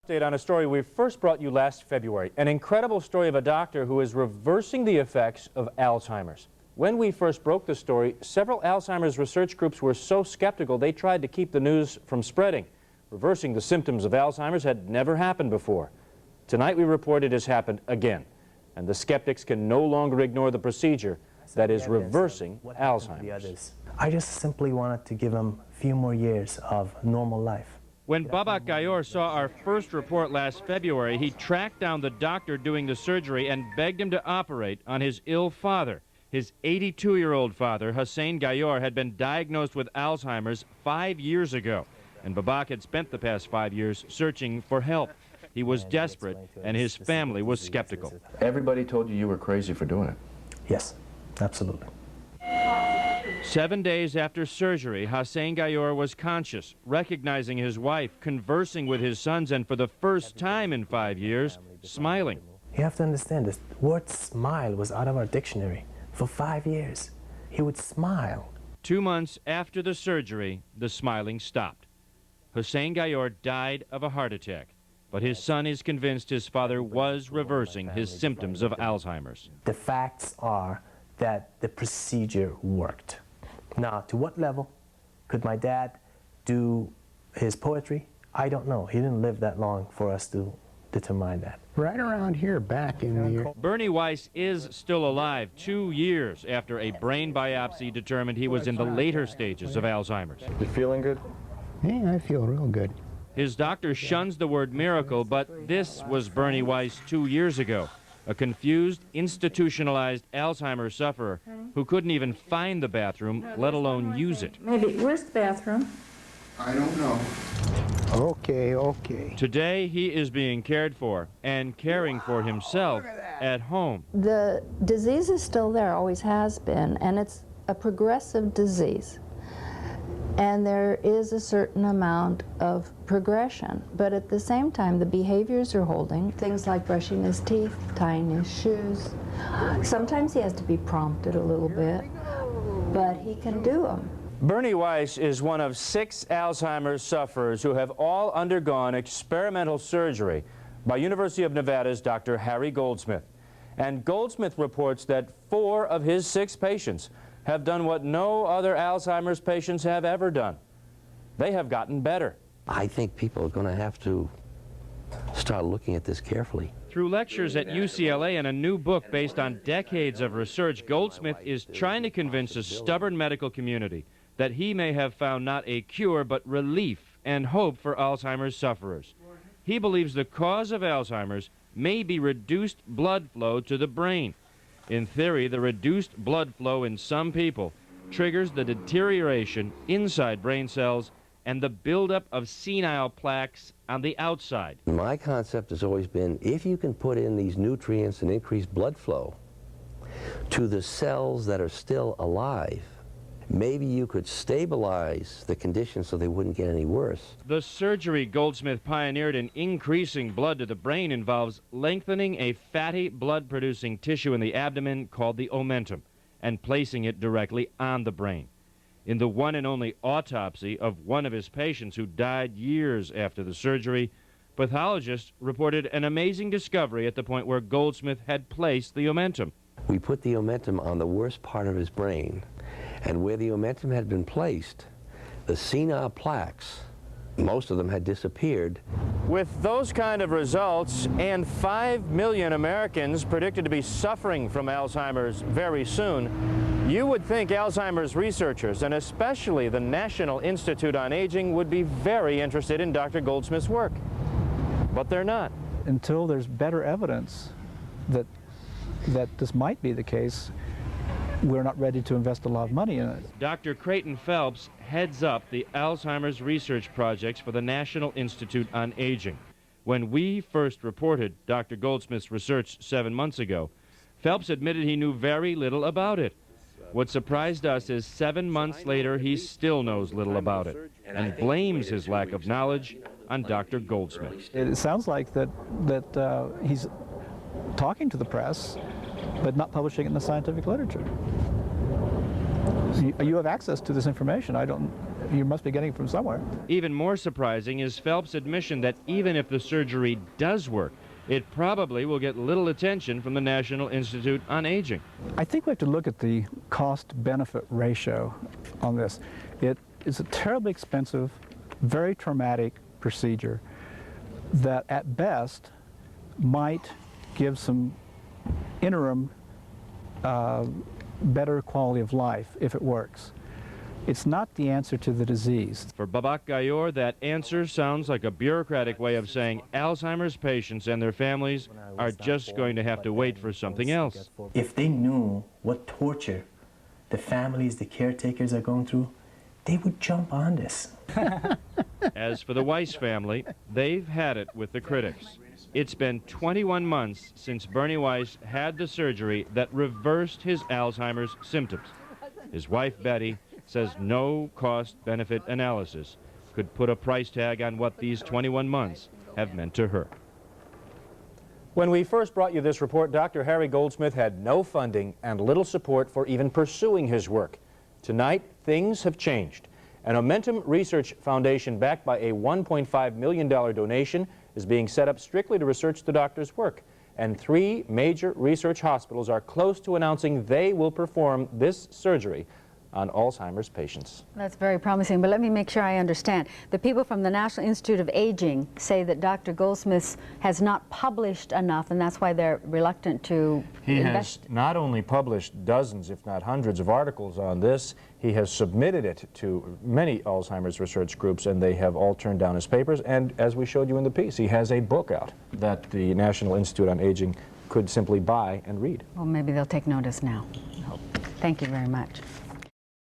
Update on a story we first brought you last February, an incredible story of a doctor who is reversing the effects of Alzheimer's. When we first broke the story, several Alzheimer's research groups were so skeptical they tried to keep the news from spreading. Reversing the symptoms of Alzheimer's had never happened before. Tonight we report it has happened again, and the skeptics can no longer ignore the procedure that is reversing Alzheimer's. I just simply wanted to give him a few more years of normal life. When Babak Gayor saw our first report last February, he tracked down the doctor doing the surgery and begged him to operate on his ill father. His 82-year-old father, Hussein Gayor, had been diagnosed with Alzheimer's 5 years ago, and Babak had spent the past 5 years searching for help. He was desperate, and his family was skeptical. Everybody told you were crazy for doing it. Yes, absolutely. 7 days after surgery, Hussein Gayor was conscious, recognizing his wife, conversing with his sons, and for the first time in 5 years, smiling. You have to understand this. The word smile was out of our dictionary. For 5 years, he would smile. 2 months after the surgery, the smiling stopped. Hussein Gayor died of a heart attack, but his son is convinced his father was reversing his symptoms of Alzheimer's. The facts are that the procedure worked. Now, to what level could my dad do his poetry? I don't know. He didn't live that long for us to determine that. Right around here, back in the year. Bernie Weiss is still alive 2 years after a brain biopsy determined he was in the later stages of Alzheimer's. You feeling good? Yeah, I feel real good. His doctor shuns the word miracle, but this was Bernie Weiss 2 years ago. A confused, institutionalized Alzheimer's sufferer who couldn't even find the bathroom, let alone use it. Maybe, where's the bathroom? I don't know. Okay. Today, he is being cared for and caring for himself at home. The disease is still there, always has been, and it's a progressive disease. And there is a certain amount of progression, but at the same time the behaviors are holding. Things like brushing his teeth, tying his shoes. Sometimes he has to be prompted a little bit, but he can do them. Bernie Weiss is one of 6 Alzheimer's sufferers who have all undergone experimental surgery by University of Nevada's Dr. Harry Goldsmith. And Goldsmith reports that 4 of his 6 patients have done what no other Alzheimer's patients have ever done. They have gotten better. I think people are going to have to start looking at this carefully. Through lectures at UCLA and a new book based on decades of research, Goldsmith is trying to convince a stubborn medical community that he may have found not a cure but relief and hope for Alzheimer's sufferers. He believes the cause of Alzheimer's may be reduced blood flow to the brain. In theory, the reduced blood flow in some people triggers the deterioration inside brain cells and the buildup of senile plaques on the outside. My concept has always been, if you can put in these nutrients and increase blood flow to the cells that are still alive, maybe you could stabilize the condition so they wouldn't get any worse. The surgery Goldsmith pioneered in increasing blood to the brain involves lengthening a fatty blood-producing tissue in the abdomen called the omentum and placing it directly on the brain. In the one and only autopsy of one of his patients who died years after the surgery, pathologists reported an amazing discovery at the point where Goldsmith had placed the omentum. We put the omentum on the worst part of his brain, and where the omentum had been placed, the senile plaques, most of them had disappeared. With those kind of results and 5 million Americans predicted to be suffering from Alzheimer's very soon, you would think Alzheimer's researchers, and especially the National Institute on Aging, would be very interested in Dr. Goldsmith's work. But they're not. Until there's better evidence that this might be the case, we're not ready to invest a lot of money in it. Dr. Creighton Phelps heads up the Alzheimer's research projects for the National Institute on Aging. When we first reported Dr. Goldsmith's research 7 months ago, Phelps admitted he knew very little about it. What surprised us is 7 months later he still knows little about it and blames his lack of knowledge on Dr. Goldsmith. It sounds like that he's talking to the press but not publishing it in the scientific literature. You have access to this information. I don't You must be getting it from somewhere. Even more surprising is Phelps' admission that even if the surgery does work, it probably will get little attention from the National Institute on Aging. I think we have to look at the cost-benefit ratio on this. It is a terribly expensive, very traumatic procedure that at best might give some interim better quality of life if it works. It's not the answer to the disease. For Babak Gayor, that answer sounds like a bureaucratic way of saying Alzheimer's patients and their families are just going to have to wait for something else. If they knew what torture the families, the caretakers are going through, they would jump on this. As for the Weiss family, they've had it with the critics. It's been 21 months since Bernie Weiss had the surgery that reversed his Alzheimer's symptoms. His wife, Betty, says no cost-benefit analysis could put a price tag on what these 21 months have meant to her. When we first brought you this report, Dr. Harry Goldsmith had no funding and little support for even pursuing his work. Tonight, things have changed. An Momentum Research Foundation backed by a $1.5 million donation is being set up strictly to research the doctor's work. And 3 major research hospitals are close to announcing they will perform this surgery on Alzheimer's patients. That's very promising, but let me make sure I understand. The people from the National Institute of Aging say that Dr. Goldsmith has not published enough, and that's why they're reluctant to He invest. has not only published dozens, if not hundreds of articles on this, he has submitted it to many Alzheimer's research groups, and they have all turned down his papers. And as we showed you in the piece, he has a book out that the National Institute on Aging could simply buy and read. Well, maybe they'll take notice now. Thank you very much.